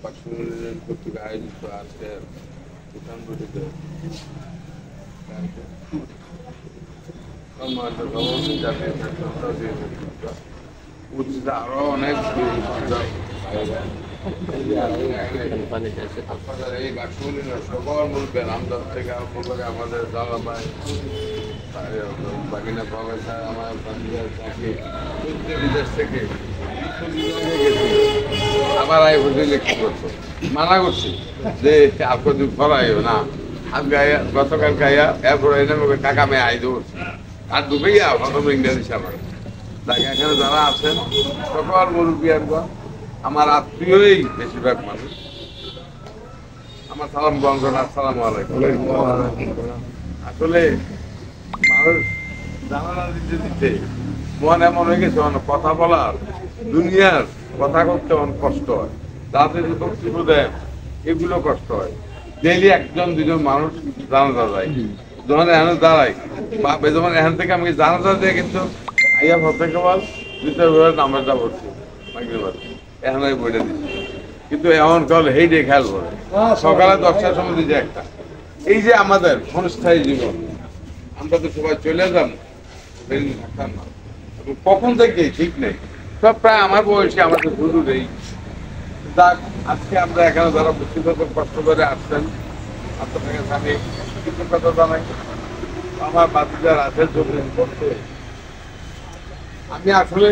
কর্তৃক আয়োজিত আজকের উঠান বৈঠকে আরো অনেক এই বাক্সগুলি সকল মুরব্বেন আমদার থেকে আরম্ভ করে আমাদের দালাভাই বাগিনা প্রফেসর আমার বিদেশ থেকে আবার আই বুঝে লিখতে করছো মানা করছি যে আর কদিন ফরাইও না আজকে গতকাল গাইয়া এরপরে এনে কাকা মেয়ে আই দৌড়ছি আর ঢুকেইয়া প্রথম ইংরেজি আমার তাকে এখানে যারা আছেন সকল মুরব্বী একবার আমার আত্মীয়ই বেশিরভাগ মানুষ আমার সালাম বন্ধন আসসালামু আলাইকুম। আসলে মানুষ জানালা দিতে দিতে মন এমন হয়ে গেছে কথা বলার দুনিয়ার কথা করতে অনেক কষ্ট হয়, রাজনীতি বক্তব্য দেয় এগুলো কষ্ট হয়। ডেইলি একজন দুজন মানুষ জানাজা যায়, যখন এখানে দাঁড়াই বা যখন এখান থেকে আমি জানাজা দিয়ে কিন্তু আইয়া থেকে বল দ্বিতীয় নাম্বারটা পড়ছি এখন আমি বইটা দিচ্ছি, কিন্তু এমন কল হেই ডে খেয়াল করে সকালে 10টার সময় দিচ্ছে একটা। এই যে আমাদের ক্ষণস্থায়ী জীবন, আমরা তো সবাই চলে যান থাকতাম না, কখন থেকে ঠিক নেই, সব প্রায় আমার বয়সে আমাদের শুরু নেই। যাক, আজকে আমরা এখানে যারা ব্যক্তিগত কষ্ট করে আসছেন আপনাদের কাছে আমি কৃতজ্ঞতা জানাই। আমার বাতিদার আছে জমি করতে আমি আসলে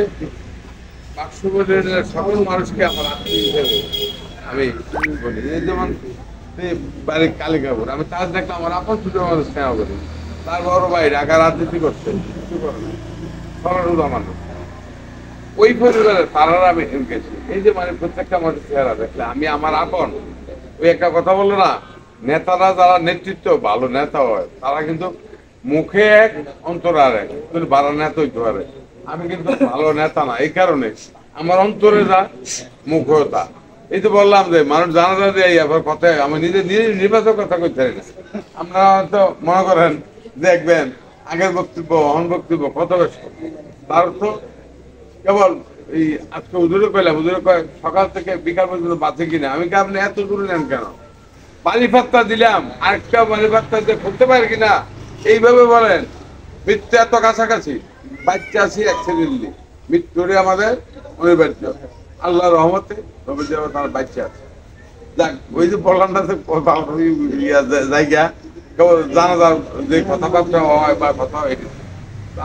বাক্সবনের সকল মানুষকে আমার আত্মীয় হিসেবে আমি বলি। এই যেমন বাড়ির কালিকাপুর আমি তার দেখলাম আমার আপন ছোট মানুষ স্নেহ করি, তার বড় ভাই ঢাকা রাজনীতি করছে কিছু করে না, সরল মানুষ ওই পরিবারের তারা আমি গেছি। এই যে মানে প্রত্যেকটা মানুষের চেহারা দেখলে আমি আমার আপন। ওই একটা কথা বললো না, নেতারা যারা নেতৃত্ব ভালো নেতা হয় তারা কিন্তু মুখে এক অন্তর আর এক, কিন্তু ভালো নেতা হইতে পারে। আমি কিন্তু ভালো নেতা না, এই কারণে আমার অন্তরে যা মুখেও তা। এই তো বললাম যে মানুষ জানা যায় এবার কথায় আমি নিজে নিজে নির্বাচক কথা করতে পারি না। আপনারা হয়তো মনে করেন দেখবেন আগের বক্তব্য অহন বক্তব্য কত বেশ, তার অর্থ কেবল এই আজকে হুজুরে কইলাম, হুজুরে কয় সকাল থেকে বিকাল পর্যন্ত বাঁচে কিনা। আমি কি আপনি এত দূরে নেন কেন? পানি পাত্তা দিলাম, আরেকটা পানি পাত্তা দিয়ে খুলতে পারে কিনা এইভাবে বলেন। মৃত্যু এত কাছাকাছি, বাচ্চা আছি অ্যাক্সিডেন্টলি, মৃত্যুরে আমাদের অনিবার্য। আল্লাহ রহমতে তবে যে তার বাচ্চা আছে। যাক, ওই যে বললাম না জায়গা কেবল জানা যার যে কথাবার্তা হয় বা কথা হয়।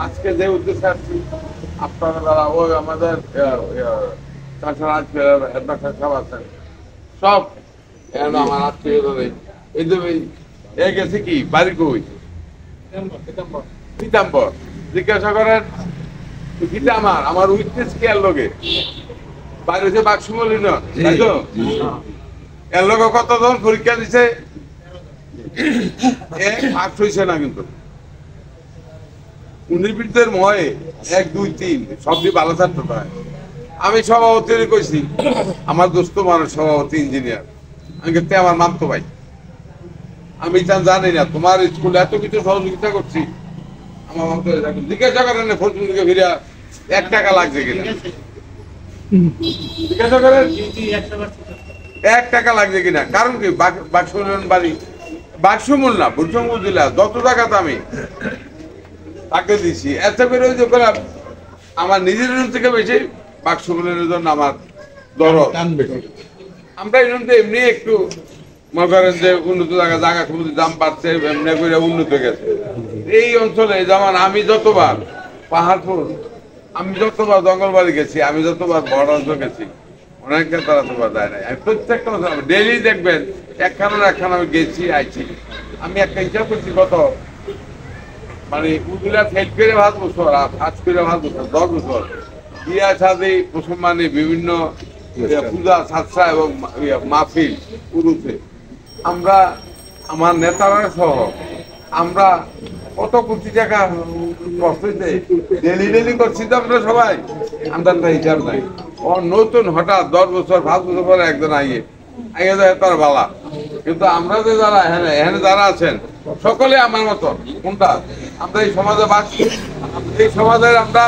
আজকে যে উদ্দেশ্যে আসছি আপনারা যারা ওই আমাদের তাছাড়া হেডমাস্টার সব আছেন সব আমার আত্মীয়। এই যে এ গেছে কি বাড়ি কই পিতাম্বর জিজ্ঞাসা করেন গীতা আমার উইটনেস কে এর লগে বাড়ি হচ্ছে বাক্সমলি না, তাই তো? এর লগে কতজন পরীক্ষা দিছে পাস হয়েছে না, কিন্তু উনিবিরদের ময়ে 1 2 3 সবই ভালো ছাত্র পায়। আমি সভাপতির কইছি, আমার দোস্ত মানুষ সভাপতি ইঞ্জিনিয়ার, আমি কিন্তু আমার মামতো ভাই। আমি জানি না তোমার স্কুলে এত কিছু সহযোগিতা করছি, আমার মামতো জিজ্ঞাসা করেন ফজলুলকে ফিরা 1 টাকা লাগছে কিনা, জিজ্ঞাসা করেন 1 টাকা লাগছে কিনা। কারণ কি বাক্সমূল্যায়ন বাড়ি বাক্সমূল না বুঝঙ্গ দিলা যত টাকাতে আমি তাকে দিছি, এত করে ওই যে আমার নিজের থেকে বেশি বাক্সমূল্যায়নের জন্য আমার দরদ বেশি। আমরা এমনি একটু মনে করেন যে উন্নত জায়গা সমুদ্রের দাম বাড়ছে, এমনি করে উন্নত গেছে এই অঞ্চলে। যেমন আমি যতবার পাহাড়পুর, আমি যতবার জঙ্গলবাড়ি গেছি, আমি যতবার বড় অঞ্চল গেছি, অনেকটা তারা তোবার যায় নাই। আমি প্রত্যেকটা ডেইলি দেখবেন একখানা আমি গেছি আইছি। আমি একটা হিসাব করছি কত মানে উগুলা ফেল করে 5 বছর আর 5 করে 5 বছর 10 বছর বিয়া সাথে মুসলমানে বিভিন্ন পূজা সাতসা এবং মাহফিল পুরুষে আমরা আমার নেতারা সহ আমরা কত কোটি টাকা কষ্টতে ডেলি করছি তো আমরা সবাই, আমরা হিসাব নাই। ও নতুন হঠাৎ 10 বছর 5 বছর পরে একজন আগে যায় তার বালা। কিন্তু আমরা যে যারা এখানে যারা আছেন সকলে আমার মতো কোনটা আমরা এই সমাজে বাঁচি, এই সমাজের আমরা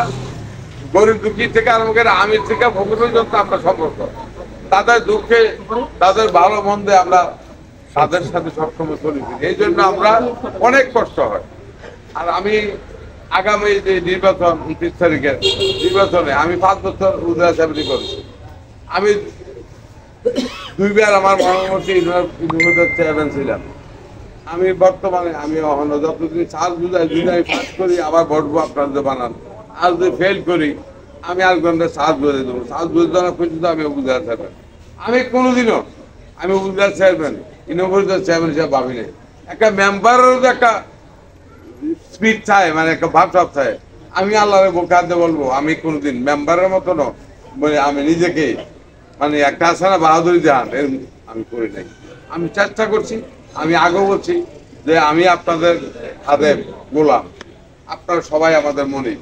গরিব দুঃখী থেকে আরম্ভ করে আমির থেকে ফকির পর্যন্ত আমরা সম্পর্ক তাদের দুঃখে তাদের ভালো মন্দে আমরা তাদের সাথে সবসময় চলি। এই জন্য আমরা অনেক কষ্ট হয়। আর আমি আগামী যে নির্বাচন 29 তারিখের নির্বাচনে আমি 5 বছর উদয় চাকরি করেছি। আমি 2বার আমার মহামন্ত্রী ইউনিভার্সিটির চেয়ারম্যান ছিলাম। আমি বর্তমানে আমি যতদিন চাল বুঝাই যদি আমি পাস করি আবার বসবো আপনাদের বানান, আর যদি ফেল করি আমি আর ঘন্টা সাজ বুঝে দেবো। সাজ বুঝে দেওয়া পর্যন্ত আমি উপজেলা চেয়ারম্যান। আমি কোনোদিনও আমি উপজেলা চেয়ারম্যান ইউনিভার্সিটির চেয়ারম্যান হিসেবে ভাবি নাই। একটা মেম্বারেরও যে একটা স্পিড চায়, মানে একটা ভাবসাব চায়, আমি আল্লাহরের কাঁদতে বলবো আমি কোনোদিন মেম্বারের মতো মানে আমি নিজেকে মানে একটা আছে না বাহাদুরি জাহান এর আমি করি নাই। আমি চেষ্টা করছি, আমি আগেও বলছি যে আমি আপনাদের হাতে গোলাম, আপনারা সবাই আমাদের মনে।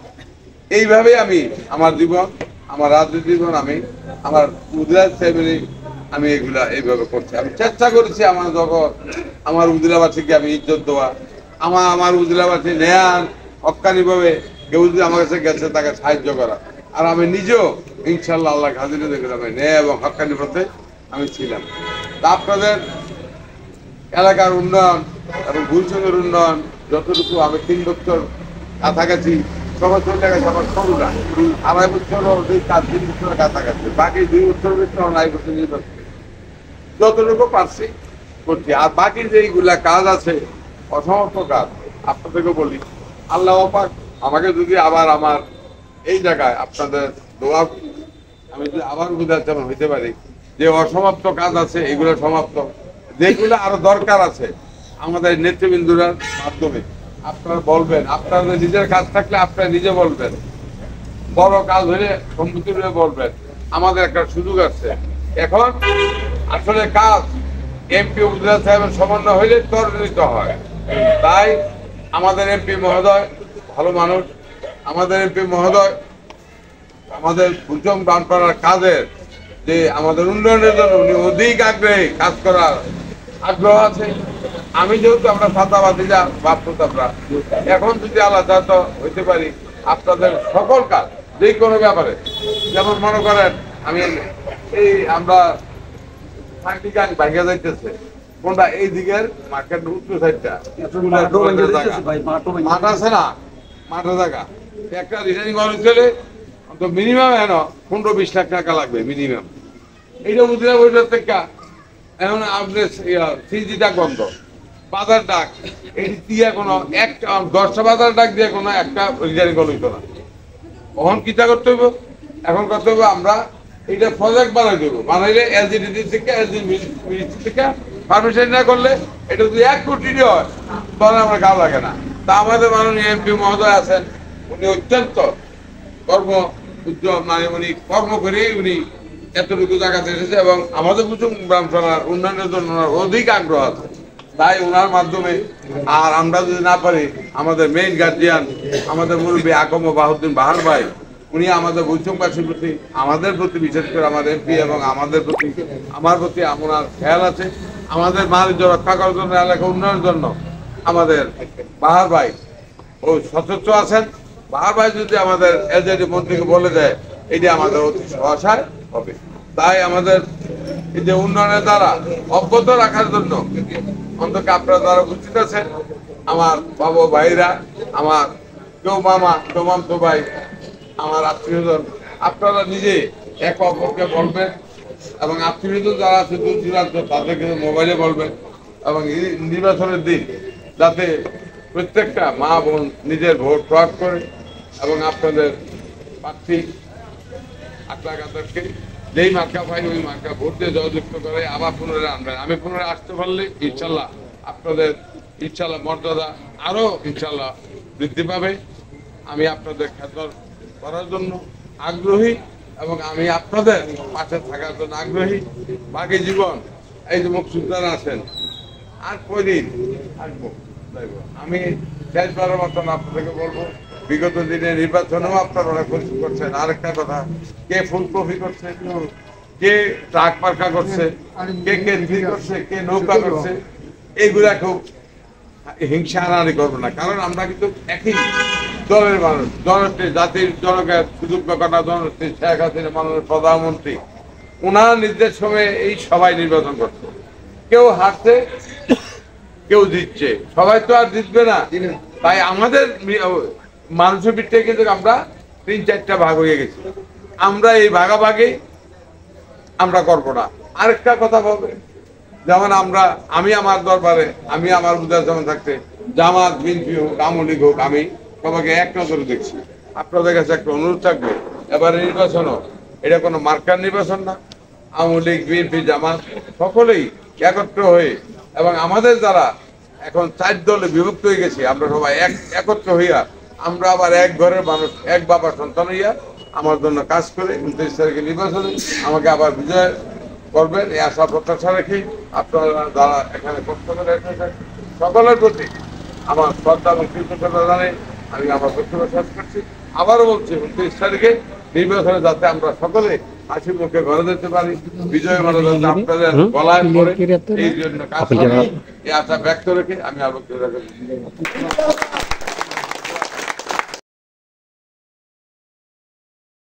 এইভাবেই আমি আমার জীবন, আমার রাজনীতি জীবন, আমি আমার উদয় ফ্যামিলি আমি এগুলা এইভাবে করছি। আমি চেষ্টা করেছি আমার জগৎ আমার উজিলাবাসীকে আমি ইজ্জত দেওয়া, আমার উজিলাবাসী নেয়ান হক্কানিভাবে কেউ যদি আমার কাছে গেছে তাকে সাহায্য করা। আর আমি নিজেও ইনশাল্লাহ আল্লাহ হাজিরে দেখে আমি ন্যায় এবং হক্কানি পথে আমি ছিলাম। তা আপনাদের এলাকার উন্নয়ন এবং গুলশনের উন্নয়ন যতটুকু আমি 3 বছর কাছাকাছি সবার টাকা সবার সরু না 2.5 বছর 3 বছরের কাছাকাছি, বাকি 2 বছর ভিতরে 9 বছর নির্বাচন যতটুকু পারছি করছি। আর বাকি যেইগুলা কাজ আছে অসমাপ্ত কাজ আপনাদেরকে বলি, আল্লাহ পাক আমাকে যদি আবার আমার এই জায়গায় আপনাদের দোয়া আমি যদি আবার উদাহরণ হইতে পারি যে অসমাপ্ত কাজ আছে এগুলো সমাপ্ত, যেগুলো আরো দরকার আছে আমাদের নেতৃবৃন্দুরার মাধ্যমে আপনারা বলবেন। আপনাদের নিজের কাজ থাকলে আপনারা নিজে বলবেন, বড় কাজ হলে সম্মতি হয়ে বলবেন। আমাদের একটা সুযোগ আছে এখন, আসলে কাজ এমপি উপজেলা সাহেবের সমন্বয় হইলে ত্বরান্বিত হয়। তাই আমাদের এমপি মহোদয় ভালো মানুষ, আমাদের এমপি মহোদয় আমাদের ভুজং বানপাড়ার কাজের যে আমাদের উন্নয়নের জন্য উনি অধিক আগ্রহী, কাজ করার আগ্রহ আছে। আমি যেহেতু আমরা ছাতাবাদী যা বাপরা এখন যদি আল্লাহ চাহত হইতে পারি আপনাদের সকল কাজ যে কোনো ব্যাপারে, যেমন মনে করেন আমি এই আমরা ভাঙ্গা যাইতেছে কোনটা এই দিকের মার্কেট উত্তর সাইডটা মাঠ আছে না, মাঠের জায়গা একটা রিটার্নিং ঘর চলে মিনিমাম এন 15-20 লাখ টাকা লাগবে মিনিমাম। এইটা বুঝলে বইটার থেকে এখন আপনার সিজি ডাক বন্ধ, বাজার ডাক এটি দিয়ে কোনো একটা 10টা বাজার ডাক দিয়ে কোনো একটা রিটার্নিং ঘর হইতো না। কখন কিটা করতে হইব, এখন করতে হবে আমরা এটা প্রজেক্ট বানাই দেবো, বানাইলে এলজিডি থেকে এলজিডি থেকে পারমিশন না করলে এটা যদি 1 কোটি হয় তাহলে আমরা গাও লাগে না। তা আমাদের মাননীয় এমপি মহোদয় আছেন, উনি অত্যন্ত কর্ম উদ্যোগ মানে উনি কর্ম করে উনি এতটুকু জায়গাতে এসেছে এবং আমাদের কুচুম গ্রাম সভার উন্নয়নের জন্য অধিক আগ্রহ আছে। তাই ওনার মাধ্যমে আর আমরা যদি না পারি আমাদের মেইন গার্জিয়ান আমাদের মুরব্বী আকম বাহুদ্দিন বাহার ভাই, উনি আমাদের বৈষম্যবাসীর প্রতি আমাদের প্রতি বিশেষ করে আমাদের এমপি এবং আমাদের প্রতি আমার প্রতি আপনার খেয়াল আছে। আমাদের বাণিজ্য রক্ষা করার জন্য এলাকা উন্নয়নের জন্য আমাদের বাহার ভাই ও সচেষ্ট আছেন। বাহার ভাই যদি আমাদের এলজেডি মন্ত্রীকে বলে দেয় এটি আমাদের অতি সহায় হবে। তাই আমাদের এই যে উন্নয়নের দ্বারা অব্যাহত রাখার জন্য অন্তত আপনারা যারা উপস্থিত আছেন আমার বাবা ভাইরা, আমার কেউ মামা কেউ মামতো ভাই, আমার আত্মীয়জন, আপনারা নিজে এক অপরকে বলবেন এবং আত্মীয়জন যারা আছে দূর দূরান্ত তাদেরকে মোবাইলে বলবেন এবং নির্বাচনের দিন যাতে প্রত্যেকটা মা বোন নিজের ভোট প্রয়োগ করে এবং আপনাদের প্রার্থী আপনাদেরকে যেই মার্কা পাই ওই মার্কা ভোট দিয়ে জয়যুক্ত করে আবার পুনরায় আনবেন। আমি পুনরায় আসতে পারলে ইনশাল্লাহ আপনাদের ইনশাল্লাহ মর্যাদা আরো ইনশাল্লাহ বৃদ্ধি পাবে। আমি আপনাদের খেদমত করার জন্য আগ্রহী এবং আমি আপনাদের পাশে থাকার জন্য আগ্রহী। বাকি জীবন এই যে মুক্তিযোদ্ধারা আছেন আর কয়দিন থাকবো আমি শেষবারের মতন আপনাদেরকে বলবো, বিগত দিনে নির্বাচনেও আপনারা অনেক পরিশ্রম করছেন। আরেকটা কথা, কে ফুলকপি করছে, কে ট্রাক পার্কা করছে, কে কেন্দ্রি করছে, কে নৌকা করছে, এইগুলা খুব হিংসা হানাহানি করবো না। কারণ আমরা কিন্তু একই দলের মানুষ, জননেত্রী জাতির জনকের সুযোগ্য কাটা জননেত্রী শেখ হাসিনা মাননীয় প্রধানমন্ত্রী ওনার নির্দেশ সময়ে এই সবাই নির্বাচন করছে, কেউ হারছে কেউ জিতছে, সবাই তো আর জিতবে না। তাই আমাদের মানুষের ভিত্তিতে কিন্তু আমরা 3-4টা ভাগ হয়ে গেছি, আমরা এই ভাগাভাগি আমরা করবো না। আরেকটা কথা বলবে, যেমন আমি আমার দরবারে আমি আমার বুঝার যেমন থাকতে জামাত বিএনপি হোক আওয়ামী লীগ হোক, আমি সবাইকে এক নজরে দেখছি। আপনাদের কাছে একটা অনুরোধ থাকবে, এবারে নির্বাচন এটা কোনো মার্কার নির্বাচন না। আওয়ামী লীগ বিএনপি জামাত সকলেই একত্র হয়ে, এবং আমাদের যারা এখন 4 দলে বিভক্ত হয়ে গেছি, আমরা সবাই একত্র হইয়া আমরা আবার এক ঘরের মানুষ, এক বাবার সন্তান হইয়া আমার জন্য কাজ করে 29 তারিখে নির্বাচনে আমাকে আবার বিজয় করবেন এই আশা প্রত্যাশা রেখে আপনারা যারা এখানে কষ্ট করে এসেছেন সকলের প্রতি আমার শ্রদ্ধা এবং কৃতজ্ঞতা জানাই আমি আমার বক্তব্য শেষ করছি। আবারও বলছি 29 তারিখে নির্বাচনে যাতে আমরা সকলে হাসি মুখে ঘরে যেতে পারি, বিজয় মালা যাতে আপনাদের গলায় পড়ে, এই জন্য কাজ এই আশা ব্যক্ত রেখে আমি আলোচনা